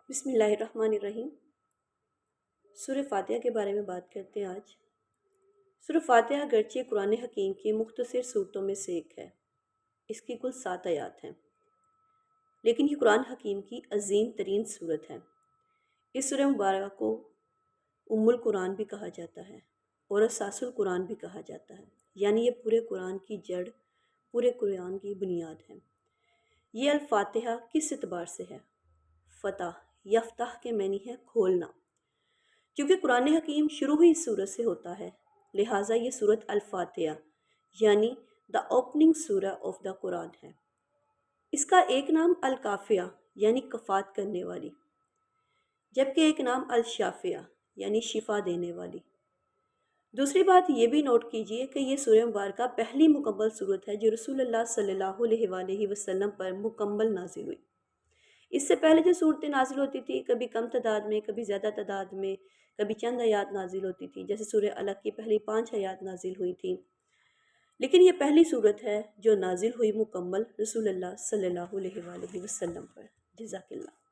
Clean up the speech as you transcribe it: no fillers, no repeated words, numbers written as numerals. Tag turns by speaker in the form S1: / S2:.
S1: بسم اللہ الرحمن الرحیم۔ سورہ فاتحہ کے بارے میں بات کرتے ہیں آج۔ سورہ فاتحہ اگرچہ قرآن حکیم کی مختصر صورتوں میں سے ایک ہے، اس کی کل 7 آیات ہیں، لیکن یہ قرآن حکیم کی عظیم ترین صورت ہے۔ اس سورہ مبارکہ کو ام القرآن بھی کہا جاتا ہے اور اساس القرآن بھی کہا جاتا ہے، یعنی یہ پورے قرآن کی جڑ، پورے قرآن کی بنیاد ہے۔ یہ الفاتحہ کس اعتبار سے ہے؟ فتح، یفتح کے معنی ہے کھولنا۔ کیونکہ قرآن حکیم شروع ہی اس سورت سے ہوتا ہے، لہٰذا یہ سورت الفاتحہ یعنی دا اوپننگ سورہ آف دا قرآن ہے۔ اس کا ایک نام الکافیہ یعنی کفات کرنے والی، جبکہ ایک نام الشافیہ یعنی شفا دینے والی۔ دوسری بات یہ بھی نوٹ کیجئے کہ یہ سورہ مبارکہ پہلی مکمل سورت ہے جو رسول اللہ صلی اللہ علیہ وآلہ وسلم پر مکمل نازل ہوئی۔ اس سے پہلے جو صورتیں نازل ہوتی تھی، کبھی کم تعداد میں، کبھی زیادہ تعداد میں، کبھی چند آیات نازل ہوتی تھی، جیسے سورہ الگ کی پہلی 5 آیات نازل ہوئی تھیں، لیکن یہ پہلی صورت ہے جو نازل ہوئی مکمل رسول اللہ صلی اللہ علیہ وآلہ وسلم پر۔ جزاک اللہ۔